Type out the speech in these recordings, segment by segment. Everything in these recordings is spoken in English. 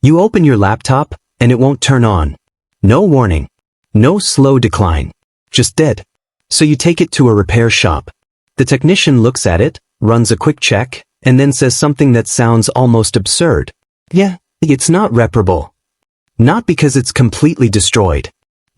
You open your laptop, and it won't turn on. No warning. No slow decline. Just dead. So you take it to a repair shop. The technician looks at it, runs a quick check, and then says something that sounds almost absurd. Yeah, it's not reparable. Not because it's completely destroyed.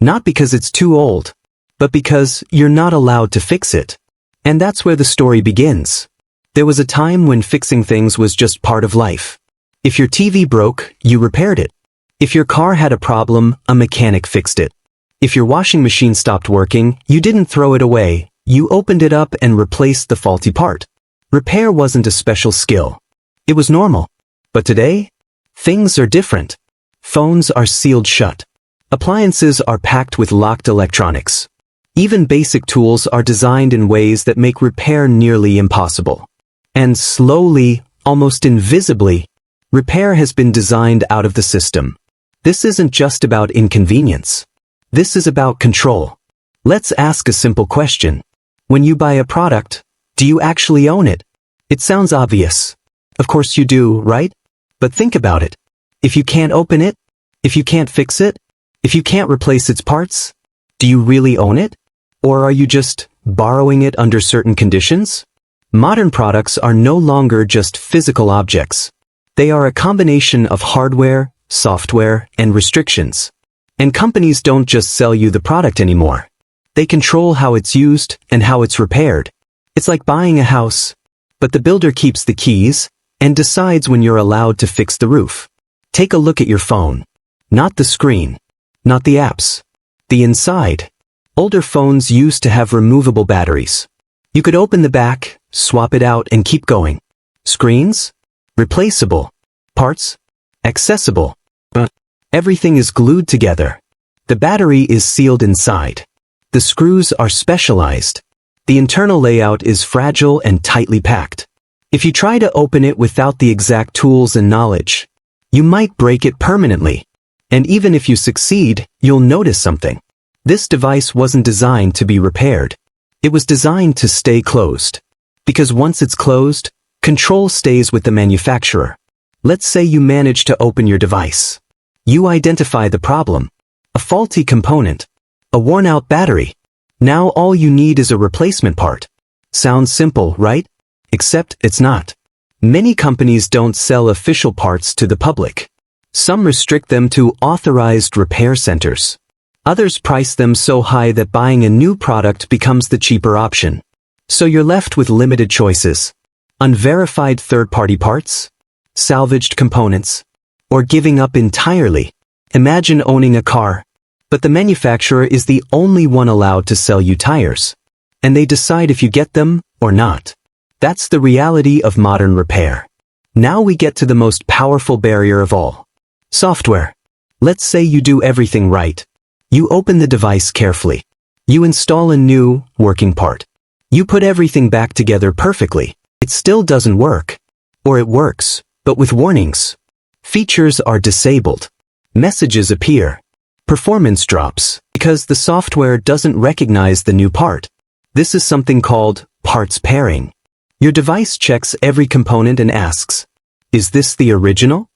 Not because it's too old. But because you're not allowed to fix it. And that's where the story begins. There was a time when fixing things was just part of life. If your TV broke, you repaired it. If your car had a problem, a mechanic fixed it. If your washing machine stopped working, you didn't throw it away, you opened it up and replaced the faulty part. Repair wasn't a special skill. It was normal. But today, things are different. Phones are sealed shut. Appliances are packed with locked electronics. Even basic tools are designed in ways that make repair nearly impossible. And slowly, almost invisibly, repair has been designed out of the system. This isn't just about inconvenience. This is about control. Let's ask a simple question. When you buy a product, do you actually own it? It sounds obvious. Of course you do, right? But think about it. If you can't open it, if you can't fix it, if you can't replace its parts, do you really own it? Or are you just borrowing it under certain conditions? Modern products are no longer just physical objects. They are a combination of hardware, software, and restrictions. And companies don't just sell you the product anymore. They control how it's used and how it's repaired. It's like buying a house, but the builder keeps the keys and decides when you're allowed to fix the roof. Take a look at your phone. Not the screen. Not the apps. The inside. Older phones used to have removable batteries. You could open the back, swap it out, and keep going. Screens? Replaceable. Parts? Accessible. But everything is glued together. The battery is sealed inside. The screws are specialized. The internal layout is fragile and tightly packed. If you try to open it without the exact tools and knowledge, you might break it permanently. And even if you succeed, you'll notice something. This device wasn't designed to be repaired. It was designed to stay closed. Because once it's closed, control stays with the manufacturer. Let's say you manage to open your device. You identify the problem. A faulty component. A worn-out battery. Now all you need is a replacement part. Sounds simple, right? Except it's not. Many companies don't sell official parts to the public. Some restrict them to authorized repair centers. Others price them so high that buying a new product becomes the cheaper option. So you're left with limited choices. Unverified third-party parts, salvaged components, or giving up entirely. Imagine owning a car, but the manufacturer is the only one allowed to sell you tires. And they decide if you get them or not. That's the reality of modern repair. Now we get to the most powerful barrier of all. Software. Let's say you do everything right. You open the device carefully. You install a new, working part. You put everything back together perfectly. It still doesn't work. Or it works, but with warnings. Features are disabled. Messages appear. Performance drops, because the software doesn't recognize the new part. This is something called parts pairing. Your device checks every component and asks, is this the original?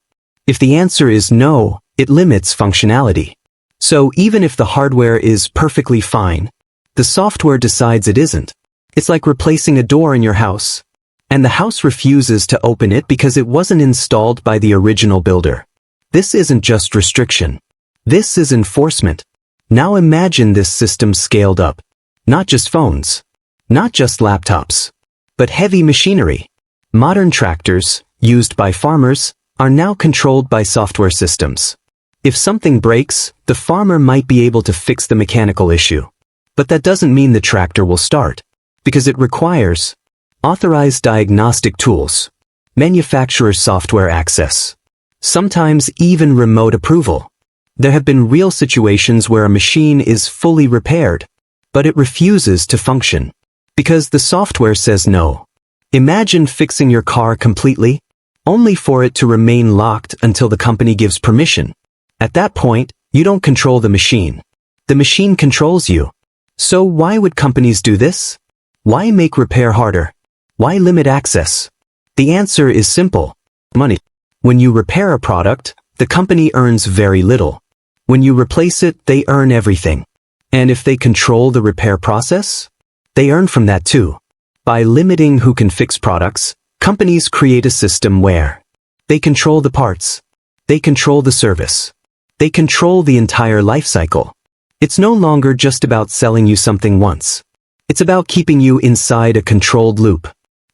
If the answer is no, it limits functionality. So even if the hardware is perfectly fine, the software decides it isn't. It's like replacing a door in your house. And the house refuses to open it because it wasn't installed by the original builder. This isn't just restriction. This is enforcement. Now imagine this system scaled up. Not just phones. Not just laptops. But heavy machinery. Modern tractors, used by farmers, are now controlled by software systems. If something breaks, the farmer might be able to fix the mechanical issue. But that doesn't mean the tractor will start. Because it requires authorized diagnostic tools, manufacturer software access, sometimes even remote approval. There have been real situations where a machine is fully repaired, but it refuses to function because the software says no. Imagine fixing your car completely, only for it to remain locked until the company gives permission. At that point, you don't control the machine. The machine controls you. So why would companies do this? Why make repair harder? Why limit access? The answer is simple. Money. When you repair a product, the company earns very little. When you replace it, they earn everything. And if they control the repair process, they earn from that too. By limiting who can fix products, companies create a system where they control the parts, they control the service, they control the entire life cycle. It's no longer just about selling you something once. It's about keeping you inside a controlled loop.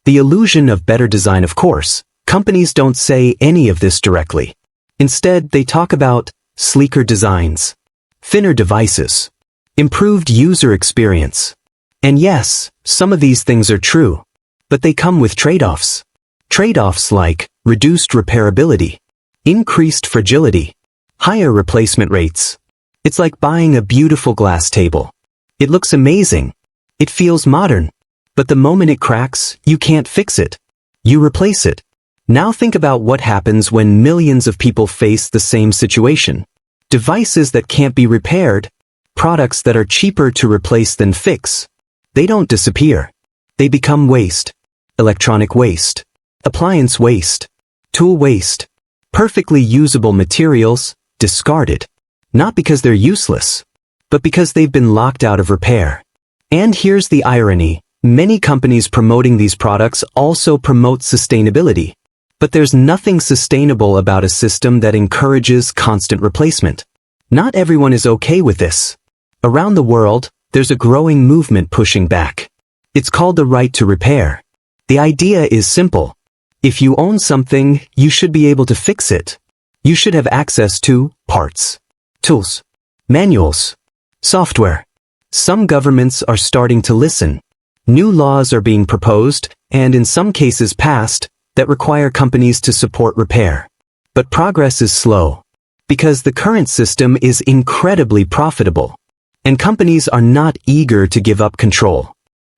The illusion of better design, of course. Companies don't say any of this directly. Instead, they talk about sleeker designs, thinner devices, improved user experience. And yes, some of these things are true, but they come with trade-offs. Trade-offs like reduced repairability, increased fragility, higher replacement rates. It's like buying a beautiful glass table. It looks amazing. It feels modern. But the moment it cracks, you can't fix it. You replace it. Now think about what happens when millions of people face the same situation. Devices that can't be repaired, products that are cheaper to replace than fix. They don't disappear. They become waste. Electronic waste. Appliance waste. Tool waste. Perfectly usable materials, discarded. Not because they're useless, but because they've been locked out of repair. And here's the irony. Many companies promoting these products also promote sustainability. But there's nothing sustainable about a system that encourages constant replacement. Not everyone is okay with this. Around the world, there's a growing movement pushing back. It's called the right to repair. The idea is simple. If you own something, you should be able to fix it. You should have access to parts, tools, manuals, software. Some governments are starting to listen. New laws are being proposed, and in some cases passed, that require companies to support repair. But progress is slow, because the current system is incredibly profitable, and companies are not eager to give up control.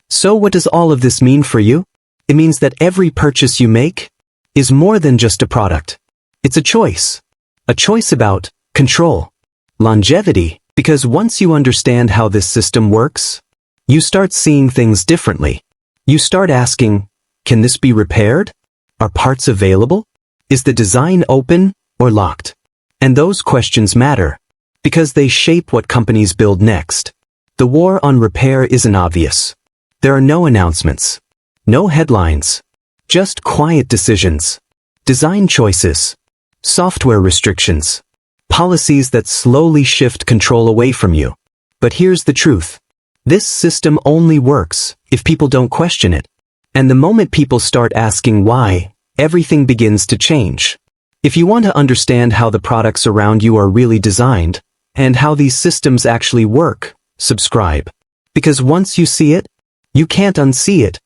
So what does all of this mean for you? It means that every purchase you make is more than just a product. It's a choice about control, longevity, because once you understand how this system works, you start seeing things differently. You start asking, can this be repaired? Are parts available? Is the design open or locked? And those questions matter, because they shape what companies build next. The war on repair isn't obvious. There are no announcements, no headlines, just quiet decisions, design choices, software restrictions, policies that slowly shift control away from you. But here's the truth. This system only works if people don't question it. And the moment people start asking why, everything begins to change. If you want to understand how the products around you are really designed, and how these systems actually work, subscribe. Because once you see it, you can't unsee it.